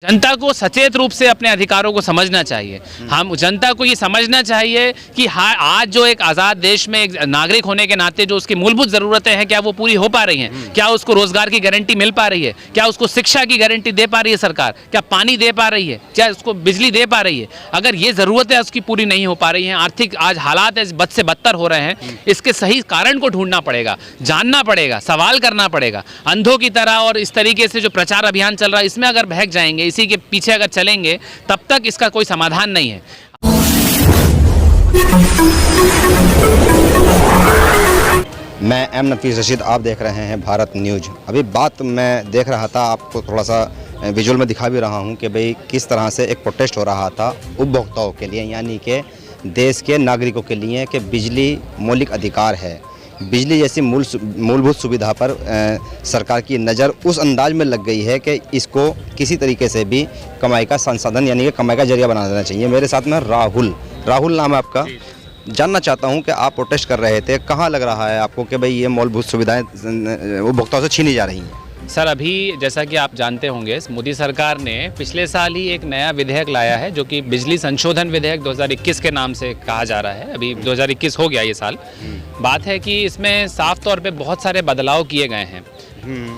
जनता को सचेत रूप से अपने अधिकारों को समझना चाहिए। हम जनता को ये समझना चाहिए कि हाँ, आज जो एक आज़ाद देश में एक नागरिक होने के नाते जो उसकी मूलभूत ज़रूरतें हैं, क्या वो पूरी हो पा रही हैं? क्या उसको रोजगार की गारंटी मिल पा रही है? क्या उसको शिक्षा की गारंटी दे पा रही है सरकार? क्या पानी दे पा रही है? क्या उसको बिजली दे पा रही है? अगर ये ज़रूरतें उसकी पूरी नहीं हो पा रही हैं, आर्थिक आज हालात बद से बदतर हो रहे हैं, इसके सही कारण को ढूंढना पड़ेगा, जानना पड़ेगा, सवाल करना पड़ेगा। अंधों की तरह और इस तरीके से जो प्रचार अभियान चल रहा है इसमें अगर बहक जाएंगे, इसी के पीछे अगर चलेंगे, तब तक इसका कोई समाधान नहीं है। मैं एम नफीस रशीद, आप देख रहे हैं भारत न्यूज़। अभी बात मैं देख रहा था, आपको थोड़ा सा विजुअल में दिखा भी रहा हूं कि भाई किस तरह से एक प्रोटेस्ट हो रहा था उपभोक्ताओं के लिए, यानी कि देश के नागरिकों के लिए कि बिजली मौलिक अधिकार है। बिजली जैसी मूलभूत सुविधा पर सरकार की नज़र उस अंदाज में लग गई है कि इसको किसी तरीके से भी कमाई का संसाधन यानी कि कमाई का जरिया बना देना चाहिए। मेरे साथ में राहुल नाम है आपका। जानना चाहता हूं कि आप प्रोटेस्ट कर रहे थे, कहाँ लग रहा है आपको कि भाई ये मूलभूत सुविधाएं उपभोक्ताओं से छीनी जा रही हैं? सर, अभी जैसा कि आप जानते होंगे, मोदी सरकार ने पिछले साल ही एक नया विधेयक लाया है जो कि बिजली संशोधन विधेयक 2021 के नाम से कहा जा रहा है। अभी 2021 हो गया ये साल। बात है कि इसमें साफ तौर पे बहुत सारे बदलाव किए गए हैं।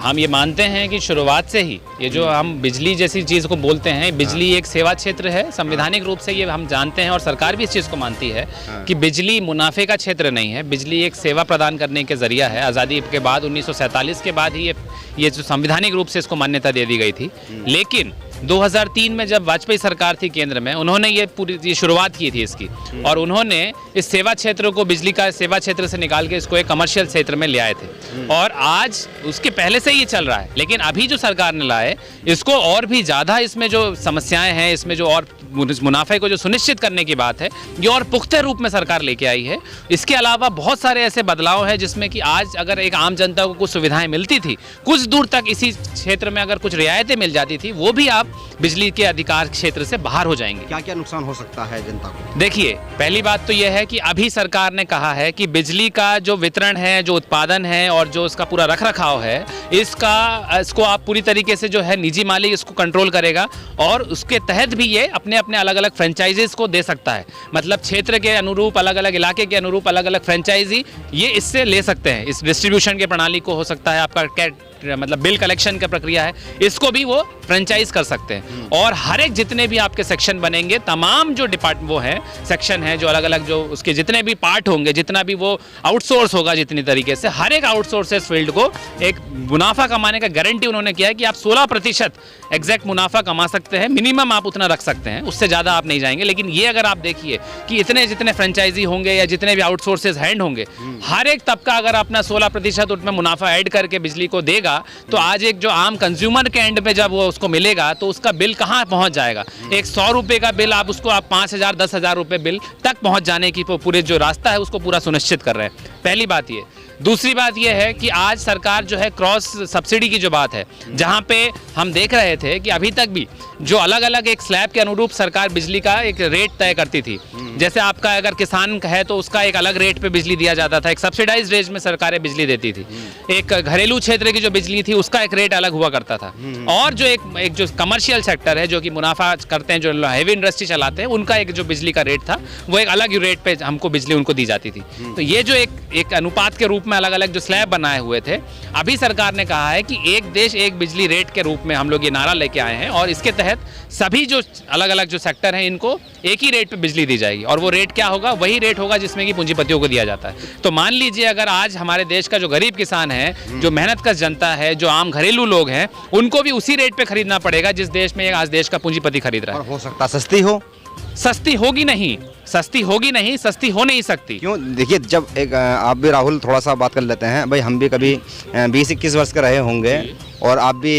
हम ये मानते हैं कि शुरुआत से ही ये जो हम बिजली जैसी चीज़ को बोलते हैं, बिजली एक सेवा क्षेत्र है। संवैधानिक रूप से ये हम जानते हैं और सरकार भी इस चीज़ को मानती है कि बिजली मुनाफे का क्षेत्र नहीं है, बिजली एक सेवा प्रदान करने के जरिया है। आज़ादी के बाद 1947 के बाद ही ये जो संवैधानिक रूप से इसको मान्यता दे दी गई थी। लेकिन 2003 में जब वाजपेयी सरकार थी केंद्र में, उन्होंने ये शुरुआत की थी इसकी, और उन्होंने इस सेवा क्षेत्र को बिजली का सेवा क्षेत्र से निकाल के इसको एक कमर्शियल क्षेत्र में ले आए थे। और आज उसके पहले से ये चल रहा है, लेकिन अभी जो सरकार ने लाए इसको और भी ज़्यादा, इसमें जो समस्याएं हैं, इसमें जो और मुनाफे को जो सुनिश्चित करने की बात है, ये और पुख्ते रूप में सरकार लेके आई है। इसके अलावा बहुत सारे ऐसे बदलाव हैं जिसमें कि आज अगर एक आम जनता को कुछ सुविधाएं मिलती थी, कुछ दूर तक इसी क्षेत्र में अगर कुछ रियायतें मिल जाती थी, वो भी आप बिजली के अधिकार क्षेत्र से बाहर हो जाएंगे। क्या क्या नुकसान हो सकता है जनता को? देखिए, पहली बात तो यह है कि अभी सरकार ने कहा है कि बिजली का जो वितरण है, जो उत्पादन है और जो उसका पूरा रखरखाव है, इसको आप पूरी तरीके से जो है निजी मालिक इसको कंट्रोल करेगा, और उसके तहत भी ये अपने अलग अलग फ्रेंचाइजीज को दे सकता है। मतलब क्षेत्र के अनुरूप, अलग अलग इलाके के अनुरूप अलग अलग फ्रेंचाइजी ये इससे ले सकते हैं। इस डिस्ट्रीब्यूशन के प्रणाली को हो सकता है आपका मतलब बिल कलेक्शन का प्रक्रिया है, इसको भी वो फ्रेंचाइज कर सकते हैं। और हर एक जितने भी आपके सेक्शन बनेंगे, तमाम जो वो हैं सेक्शन हैं, जो अलग अलग जो उसके जितने भी पार्ट होंगे, जितना भी वो आउटसोर्स होगा, जितनी तरीके से हर एक आउटसोर्सेस फील्ड को एक मुनाफा कमाने का गारंटी उन्होंने किया है कि आप 16% एग्जैक्ट मुनाफा कमा सकते हैं। मिनिमम आप उतना रख सकते हैं, उससे ज़्यादा आप नहीं जाएंगे। लेकिन ये अगर आप देखिए कि इतने जितने फ्रेंचाइजी होंगे या जितने भी आउटसोर्सेज हैंड होंगे, हर एक तबका अगर अपना 16% उसमें मुनाफा ऐड करके बिजली को देगा, तो आज एक जो आम कंज्यूमर के एंड पे जब वो उसको मिलेगा तो उसका बिल कहाँ पहुँच जाएगा? एक 100 रुपये का बिल आप 5,000 10,000 रुपये बिल तक पहुँच जाने की पूरे जो रास्ता है उसको पूरा सुनिश्चित कर रहे हैं। पहली बात ये। दूसरी बात यह है कि आज सरकार जो है क्रॉस सब्सिडी की जो बात है, जहां पे हम देख रहे थे कि अभी तक भी जो अलग अलग एक स्लैब के अनुरूप सरकार बिजली का एक रेट तय करती थी। जैसे आपका अगर किसान है तो उसका एक अलग रेट पे बिजली दिया जाता था, एक सब्सिडाइज रेट में सरकारें बिजली देती थी। एक घरेलू क्षेत्र की जो बिजली थी उसका एक रेट अलग हुआ करता था। और जो एक जो कमर्शियल सेक्टर है, जो कि मुनाफा करते हैं, जो हेवी इंडस्ट्री चलाते हैं, उनका एक जो बिजली का रेट था वो एक अलग रेट पे हमको बिजली उनको दी जाती थी। तो ये जो एक अनुपात के रूप में अलग अलग जो स्लैब बनाए हुए थे, अभी सरकार ने कहा है कि एक देश एक बिजली रेट के रूप में हम लोग ये नारा लेके आए हैं, और इसके तहत सभी जो अलग अलग जो सेक्टर हैं इनको एक ही रेट पे बिजली दी जाएगी। और वो रेट क्या होगा? वही रेट होगा जिसमें कि पूंजीपतियों को दिया जाता है। तो मान लीजिए अगर आज हमारे देश का जो गरीब किसान है, जो मेहनतकश जनता है, जो आम घरेलू लोग हैं, उनको भी उसी रेट पे खरीदना पड़ेगा जिस देश में आज देश का पूंजीपति खरीद रहा है। और हो सकता सस्ती हो? सस्ती होगी नहीं, सस्ती हो नहीं सकती। क्यों? देखिए, जब एक आप भी राहुल थोड़ा सा बात कर लेते हैं भाई, हम भी कभी 20-21 वर्ष के रहे होंगे, और आप भी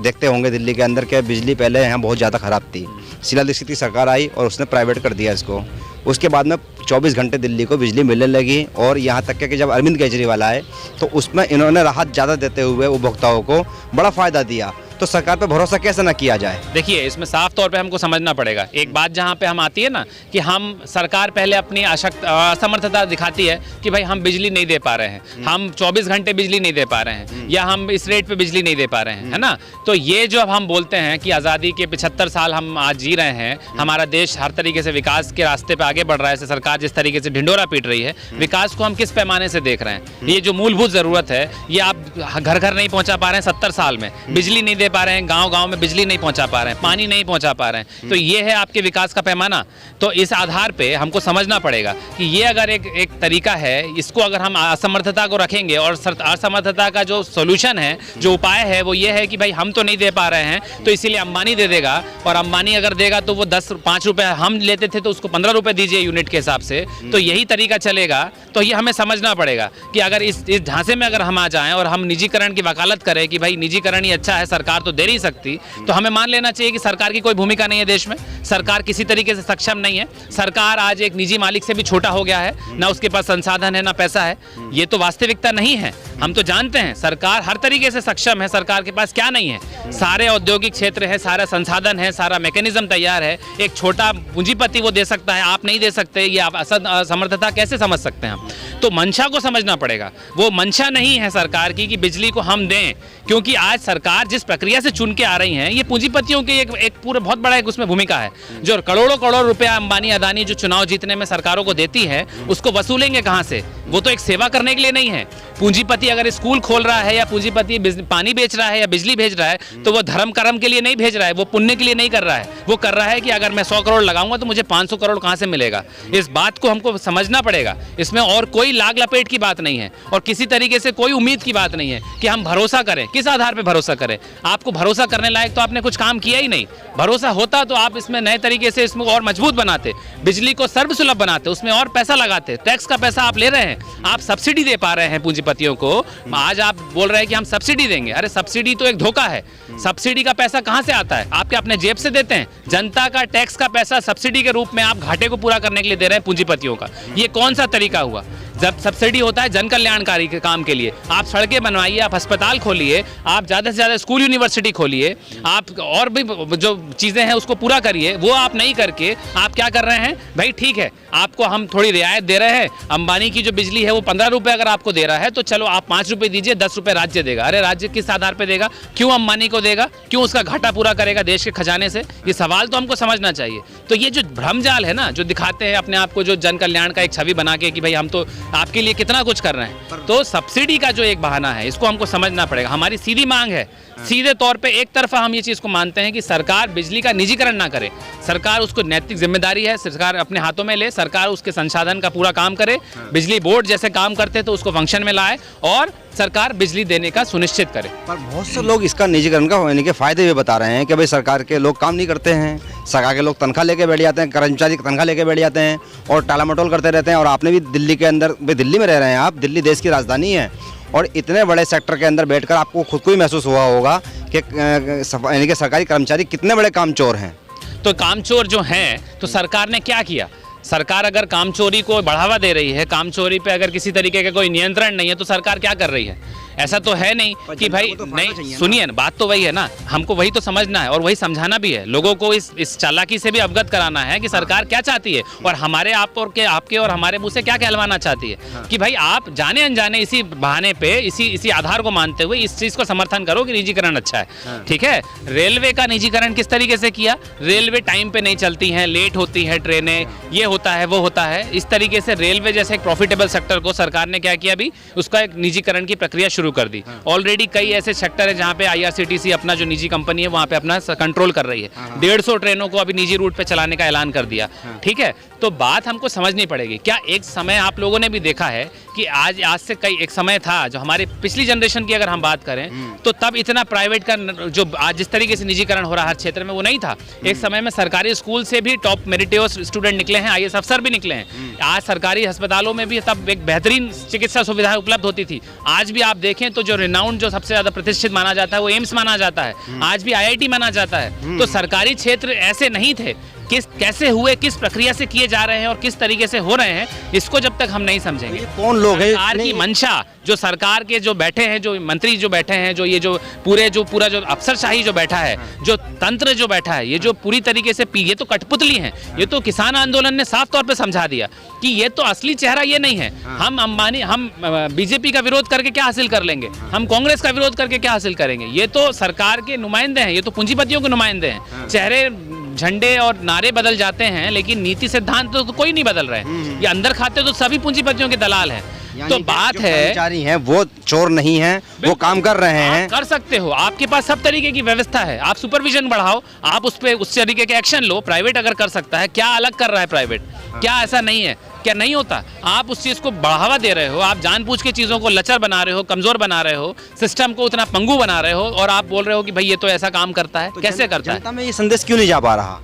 देखते होंगे दिल्ली के अंदर के बिजली पहले यहाँ बहुत ज़्यादा ख़राब थी। शीला दीक्षित की सरकार आई और उसने प्राइवेट कर दिया इसको। उसके बाद में 24 घंटे दिल्ली को बिजली मिलने लगी, और यहाँ तक कि जब अरविंद केजरीवाल आए तो उसमें इन्होंने राहत ज़्यादा देते हुए उपभोक्ताओं को बड़ा फ़ायदा दिया। तो सरकार पे भरोसा कैसे ना किया जाए? देखिए, इसमें साफ तौर पे हमको समझना पड़ेगा एक बात जहाँ पे हम आती है ना कि हम सरकार पहले अपनी असमर्थता दिखाती है कि भाई हम बिजली नहीं दे पा रहे हैं, हम 24 घंटे बिजली नहीं दे पा रहे हैं, या हम इस रेट पे बिजली नहीं दे पा रहे हैं, है ना। तो ये जो अब हम बोलते हैं कि आज़ादी के 75 साल हम आज जी रहे हैं, हमारा देश हर तरीके से विकास के रास्ते पे आगे बढ़ रहा है, सरकार जिस तरीके से ढिंडोरा पीट रही है, विकास को हम किस पैमाने से देख रहे हैं? ये जो मूलभूत ज़रूरत है ये आप घर घर नहीं पहुंचा पा रहे हैं 70 साल में, बिजली नहीं दे पा रहे हैं, गांव गांव में बिजली नहीं पहुंचा पा रहे हैं, पानी नहीं पहुंचा पा रहे हैं, तो ये है आपके विकास का पैमाना। तो इस आधार पे हमको समझना पड़ेगा कि ये अगर एक तरीका है, इसको अगर हम असमर्थता को रखेंगे और असमर्थता का जो सोल्यूशन है, जो उपाय है वो ये है कि भाई हम तो नहीं दे पा रहे हैं तो इसीलिए अंबानी दे देगा, और अंबानी अगर देगा तो वो 5 रुपये हम लेते थे तो उसको 15 रुपये दीजिए यूनिट के हिसाब से, तो यही तरीका चलेगा। तो ये हमें समझना पड़ेगा कि अगर इस ढांचे में अगर हम आ जाएं और हम निजीकरण की वकालत करें कि भाई निजीकरण ही अच्छा है, सरकार तो दे नहीं सकती, तो हमें मान लेना चाहिए कि सरकार की कोई भूमिका नहीं है देश में, सरकार किसी तरीके से सक्षम नहीं है, सरकार आज एक निजी मालिक से भी छोटा हो गया है, ना उसके पास संसाधन है ना पैसा है। ये तो वास्तविकता नहीं है, हम तो जानते हैं सरकार हर तरीके से सक्षम है, सरकार के पास क्या नहीं है, सारे औद्योगिक क्षेत्र है, सारा संसाधन है, सारा मैकेनिज्म तैयार है, एक छोटा पूंजीपति वो दे सकता है, आप नहीं दे सकते, ये आप असमर्थता कैसे समझ सकते हैं हम? तो मंशा को समझना पड़ेगा, वो मंशा नहीं है सरकार की कि बिजली को हम दें, क्योंकि आज सरकार जिस प्रक्रिया से चुन के आ रही है, ये पूंजीपतियों की एक पूरा बहुत बड़ा एक उसमें भूमिका है, जो करोड़ों रुपया अंबानी अदानी जो चुनाव जीतने में सरकारों को देती है, उसको वसूलेंगे कहाँ से? वो तो एक सेवा करने के लिए नहीं है। पूंजीपति अगर स्कूल खोल रहा है या पूंजीपति पानी बेच रहा है या बिजली भेज रहा है, तो वो धर्म कर्म के लिए नहीं भेज रहा है, वो पुण्य के लिए नहीं कर रहा है, वो कर रहा है कि अगर मैं 100 करोड़ लगाऊंगा तो मुझे 500 करोड़ कहाँ से मिलेगा। इस बात को हमको समझना पड़ेगा, इसमें और कोई लाग लपेट की बात नहीं है और किसी तरीके से कोई उम्मीद की बात नहीं है कि हम भरोसा करें। किस आधार पर भरोसा करें? आपको भरोसा करने लायक तो आपने कुछ काम किया ही नहीं। भरोसा होता तो आप इसमें नए तरीके से इसमें और मजबूत बनाते, बिजली को सर्वसुलभ बनाते, उसमें और पैसा लगाते। टैक्स का पैसा आप ले रहे हैं, आप सब्सिडी दे पा रहे हैं पूंजीपतियों को, आज आप बोल रहे हैं कि हम सब्सिडी देंगे। अरे सब्सिडी तो एक धोखा है। सब्सिडी का पैसा कहां से आता है? आप क्या अपने जेब से देते हैं? जनता का टैक्स का पैसा सब्सिडी के रूप में आप घाटे को पूरा करने के लिए दे रहे हैं पूंजीपतियों का। ये कौन सा तरीका हुआ? जब सब्सिडी होता है जन कल्याणकारी के काम के लिए, आप सड़कें बनवाइए, आप अस्पताल खोलिए, आप ज़्यादा से ज़्यादा स्कूल यूनिवर्सिटी खोलिए, आप और भी जो चीज़ें हैं उसको पूरा करिए। वो आप नहीं करके आप क्या कर रहे हैं? भाई ठीक है, आपको हम थोड़ी रियायत दे रहे हैं, अंबानी की जो बिजली है वो 15 रुपये अगर आपको दे रहा है तो चलो आप 5 रुपये दीजिए, 10 रुपये राज्य देगा। अरे राज्य किस आधार पर देगा? क्यों अंबानी को देगा? क्यों उसका घाटा पूरा करेगा देश के खजाने से? ये सवाल तो हमको समझना चाहिए। तो ये जो भ्रमजाल है ना, जो दिखाते हैं अपने आप को, जो जन कल्याण का एक छवि बना के कि भाई हम तो आपके लिए कितना कुछ कर रहे हैं, तो सब्सिडी का जो एक बहाना है इसको हमको समझना पड़ेगा। हमारी सीधी मांग है, सीधे तौर पे एक तरफा हम ये चीज़ को मानते हैं कि सरकार बिजली का निजीकरण ना करे, सरकार उसको नैतिक जिम्मेदारी है, सरकार अपने हाथों में ले, सरकार उसके संसाधन का पूरा काम करे, बिजली बोर्ड जैसे काम करते तो उसको फंक्शन में लाए और सरकार बिजली देने का सुनिश्चित करे। पर बहुत से लोग इसका निजीकरण का होने के फायदे भी बता रहे हैं कि भाई सरकार के लोग काम नहीं करते हैं, सरकार के लोग तनख्वाह लेके बैठ जाते हैं, कर्मचारी तनख्वाह लेके बैठ जाते हैं और टालामटोल करते रहते हैं। और आपने भी दिल्ली के अंदर, दिल्ली में रह रहे हैं आप, दिल्ली देश की राजधानी है, और इतने बड़े सेक्टर के अंदर बैठकर आपको खुद को ही महसूस हुआ होगा कि यानी कि सरकारी कर्मचारी कितने बड़े कामचोर हैं। तो कामचोर जो हैं, तो सरकार ने क्या किया? सरकार अगर कामचोरी को बढ़ावा दे रही है, कामचोरी पे अगर किसी तरीके का कोई नियंत्रण नहीं है, तो सरकार क्या कर रही है? ऐसा तो है नहीं कि भाई नहीं, सुनिए ना, बात तो वही है ना, हमको वही तो समझना है और वही समझाना भी है, लोगों को इस चालाकी से भी अवगत कराना है कि सरकार क्या चाहती है और हमारे आपके और हमारे मुंह से क्या कहलवाना चाहती है। कि भाई आप जाने अनजाने इसी बहाने पे, इसी आधार को मानते हुए इस चीज़ को समर्थन करो कि निजीकरण अच्छा है। ठीक है, रेलवे का निजीकरण किस तरीके से किया? रेलवे टाइम पे नहीं चलती हैं, लेट होती हैं ट्रेनें, ये होता है वो होता है। इस तरीके से रेलवे जैसे एक प्रॉफिटेबल सेक्टर को सरकार ने क्या किया? अभी उसका एक निजीकरण की प्रक्रिया शुरू कर दी। ऑलरेडी कई ऐसे सेक्टर है जहां पे IRCTC अपना जो निजी कंपनी है वहां पे अपना कंट्रोल कर रही है। 150 ट्रेनों को अभी निजी रूट पे चलाने का ऐलान कर दिया। ठीक है, तो बात हमको समझनी पड़ेगी। क्या एक समय आप लोगों ने भी देखा है कि आज से कई एक समय था, जो हमारे पिछली जनरेशन की अगर हम बात करें तो तब इतना प्राइवेट का जो आज जिस तरीके से निजीकरण हो रहा है हर क्षेत्र में, वो नहीं था। एक समय में सरकारी स्कूल से भी टॉप मेरिटियस स्टूडेंट निकले हैं, IAS अफसर भी निकले हैं। आज सरकारी अस्पतालों में भी तब एक बेहतरीन चिकित्सा सुविधाएं उपलब्ध होती थी। आज भी आप देखें तो जो रिनाउंड, जो सबसे ज्यादा प्रतिष्ठित माना जाता है वो एम्स माना जाता है, आज भी IIT माना जाता है। तो सरकारी क्षेत्र ऐसे नहीं थे कैसे हुए, किस प्रक्रिया से किए जा रहे हैं और किस तरीके से हो रहे हैं, इसको जब तक हम नहीं समझेंगे। कौन लोग हैं? सरकार की मंशा, जो सरकार के जो बैठे हैं, जो मंत्री जो बैठे हैं, जो ये जो पूरा जो अफसरशाही जो बैठा है, जो तंत्र जो बैठा है, ये जो पूरी तरीके से ये तो कठपुतली हैं। ये तो किसान आंदोलन ने साफ तौर पे समझा दिया कि ये तो असली चेहरा ये नहीं है। हम अंबानी, हम बीजेपी का विरोध करके क्या हासिल कर लेंगे, हम कांग्रेस का विरोध करके क्या हासिल करेंगे। ये तो सरकार के नुमाइंदे हैं, ये तो पूंजीपतियों के नुमाइंदे हैं। चेहरे, झंडे और नारे बदल जाते हैं, लेकिन नीति सिद्धांत तो कोई नहीं बदल रहे हैं। ये अंदर खाते तो सभी पूंजीपतियों के दलाल हैं। तो बात है, कर्मचारी हैं वो चोर नहीं हैं, वो काम कर रहे हैं। कर सकते हो, आपके पास सब तरीके की व्यवस्था है, आप सुपरविजन बढ़ाओ, आप उस पे उस तरीके के एक्शन लो। प्राइवेट अगर कर सकता है, क्या अलग कर रहा है प्राइवेट? क्या ऐसा नहीं है? क्या नहीं होता? आप उस चीज़ को बढ़ावा दे रहे हो, आप जानबूझ के चीज़ों को लचर बना रहे हो, कमज़ोर बना रहे हो, सिस्टम को उतना पंगु बना रहे हो, और आप बोल रहे हो कि भाई ये तो ऐसा काम करता है। कैसे करता है? जनता में ये संदेश क्यों नहीं जा पा रहा?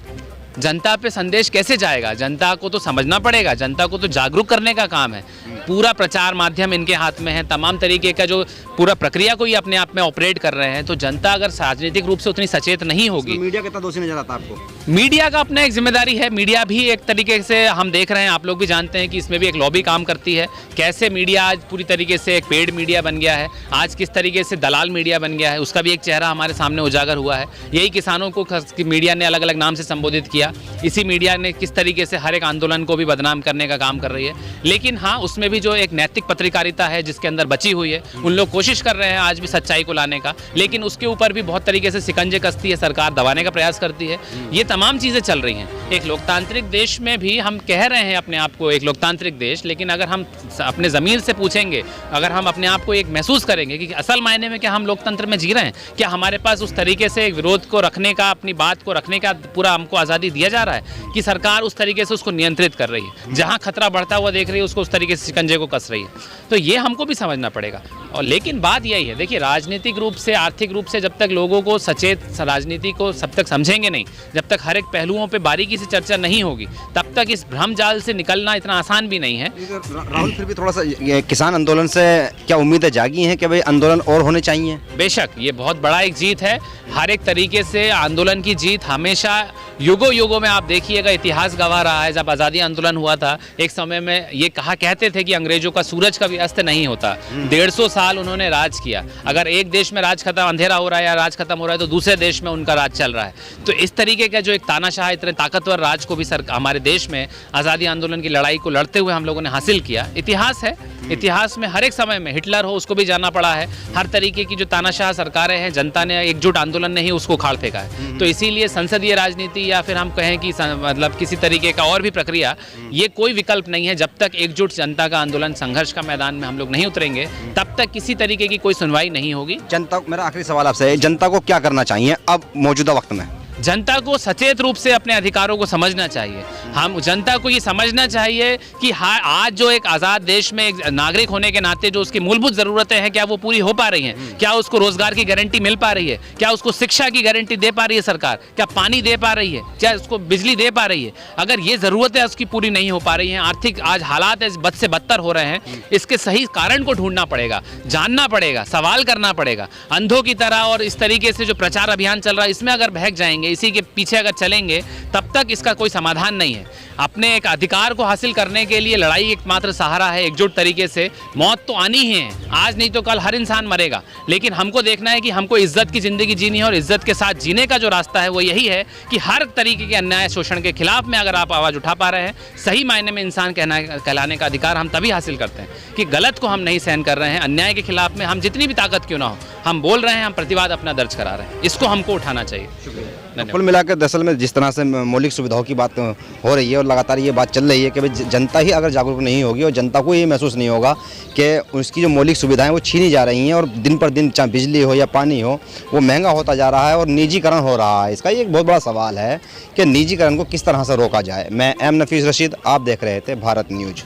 जनता पे संदेश कैसे जाएगा? जनता को तो समझना पड़ेगा, जनता को तो जागरूक करने का काम है। पूरा प्रचार माध्यम इनके हाथ में है, तमाम तरीके का जो पूरा प्रक्रिया को ये अपने आप में ऑपरेट कर रहे हैं। तो जनता अगर राजनीतिक रूप से उतनी सचेत नहीं होगी, मीडिया कितना दोषी नजर आता है आपको? मीडिया का अपना एक जिम्मेदारी है। मीडिया भी एक तरीके से हम देख रहे हैं, आप लोग भी जानते हैं कि इसमें भी एक लॉबी काम करती है। कैसे मीडिया आज पूरी तरीके से एक पेड मीडिया बन गया है, आज किस तरीके से दलाल मीडिया बन गया है, उसका भी एक चेहरा हमारे सामने उजागर हुआ है। यही किसानों को मीडिया ने अलग अलग नाम से संबोधित किया, इसी मीडिया ने किस तरीके से हर एक आंदोलन को भी बदनाम करने का काम कर रही है। लेकिन हाँ, उसमें भी जो एक नैतिक पत्रकारिता है जिसके अंदर बची हुई है, उन लोग कोशिश कर रहे हैं आज भी सच्चाई को लाने का, लेकिन उसके ऊपर भी बहुत तरीके से शिकंजे कसती है सरकार, दबाने का प्रयास करती है। ये तमाम चीज़ें चल रही हैं। एक लोकतांत्रिक देश में भी हम कह रहे हैं अपने आप को एक लोकतांत्रिक देश, लेकिन अगर हम अपने ज़मीर से पूछेंगे, अगर हम अपने आप को एक महसूस करेंगे कि असल मायने में क्या हम लोकतंत्र में जी रहे हैं, क्या हमारे पास उस तरीके से विरोध को रखने का, अपनी बात को रखने का पूरा हमको आज़ादी दिया जा रहा है कि सरकार उस तरीके से उसको नियंत्रित कर रही है, जहाँ खतरा बढ़ता हुआ देख रही है उसको उस तरीके से शिकंजे को कस रही है। तो ये हमको भी समझना पड़ेगा। और लेकिन बात यही है, देखिए, राजनीतिक रूप से, आर्थिक रूप से जब तक लोगों को सचेत राजनीति को सब तक समझेंगे नहीं, जब तक हर एक पहलुओं पे बारीकी से चर्चा नहीं होगी, तब तक इस भ्रम जाल से निकलना इतना आसान भी नहीं है। राहुल, फिर भी थोड़ा सा किसान आंदोलन से क्या उम्मीदें जागी हैं कि भाई आंदोलन और होने चाहिए? बेशक ये बहुत बड़ा एक जीत है। हर एक तरीके से आंदोलन की जीत हमेशा युगों युगों में, आप देखिएगा, इतिहास गवाह रहा है। जब आज़ादी आंदोलन हुआ था, एक समय में ये कहते थे कि अंग्रेजों का सूरज कभी अस्त नहीं होता। 150 साल उन्होंने राज किया। अगर एक देश में राज खत्म, अंधेरा हो रहा है या राज खत्म हो रहा है, तो दूसरे देश में उनका राज चल रहा है। तो इस तरीके का जो एक तानाशाह, इतने ताकतवर राज को भी हमारे देश में आज़ादी आंदोलन की लड़ाई को लड़ते हुए हम लोगों ने हासिल किया। इतिहास है, इतिहास में हर एक समय में हिटलर हो उसको भी जाना पड़ा है। हर तरीके की जो तानाशाह सरकारें हैं, जनता ने एकजुट आंदोलन ने ही उसको उखाड़ फेंका है। तो इसीलिए संसदीय राजनीति या फिर हम कहें कि मतलब किसी तरीके का और भी प्रक्रिया, ये कोई विकल्प नहीं है। जब तक एकजुट जनता का आंदोलन, संघर्ष का मैदान में हम लोग नहीं उतरेंगे, तब तक किसी तरीके की कोई सुनवाई नहीं होगी। जनता, मेरा आखिरी सवाल आपसे है, जनता को क्या करना चाहिए अब मौजूदा वक्त में? जनता को सचेत रूप से अपने अधिकारों को समझना चाहिए। हम जनता को ये समझना चाहिए कि आज जो एक आज़ाद देश में एक नागरिक होने के नाते जो उसकी मूलभूत ज़रूरतें हैं, क्या वो पूरी हो पा रही हैं? क्या उसको रोज़गार की गारंटी मिल पा रही है? क्या उसको शिक्षा की गारंटी दे पा रही है सरकार? क्या पानी दे पा रही है? क्या उसको बिजली दे पा रही है? अगर ये ज़रूरतें उसकी पूरी नहीं हो पा रही हैं, आर्थिक आज हालात बद से बदतर हो रहे हैं, इसके सही कारण को ढूंढना पड़ेगा, जानना पड़ेगा, सवाल करना पड़ेगा। अंधों की तरह और इस तरीके से जो प्रचार अभियान चल रहा है, इसमें अगर बहक जाएंगे, इसी के पीछे अगर चलेंगे, तब तक इसका कोई समाधान नहीं है। अपने एक अधिकार को हासिल करने के लिए लड़ाई एकमात्र सहारा है, एकजुट तरीके से। मौत तो आनी ही है, आज नहीं तो कल हर इंसान मरेगा, लेकिन हमको देखना है कि हमको इज्जत की ज़िंदगी जीनी है, और इज्जत के साथ जीने का जो रास्ता है वो यही है कि हर तरीके के अन्याय, शोषण के खिलाफ में अगर आप आवाज़ उठा पा रहे हैं, सही मायने में इंसान कहलाने का अधिकार हम तभी हासिल करते हैं कि गलत को हम नहीं सहन कर रहे हैं। अन्याय के खिलाफ में हम जितनी भी ताकत क्यों ना हो, हम बोल रहे हैं, हम प्रतिवाद अपना दर्ज करा रहे हैं, इसको हमको उठाना चाहिए। कुल मिलाकर दरअसल में जिस तरह से मौलिक सुविधाओं की बात हो रही है और लगातार ये बात चल रही है कि भाई जनता ही अगर जागरूक नहीं होगी और जनता को ये महसूस नहीं होगा कि उसकी जो मौलिक सुविधाएं वो छीनी जा रही हैं, और दिन पर दिन चाहे बिजली हो या पानी हो, वो महंगा होता जा रहा है और निजीकरण हो रहा है। इसका एक बहुत बड़ा सवाल है कि निजीकरण को किस तरह से रोका जाए। मैं एम नफीस रशीद, आप देख रहे थे भारत न्यूज।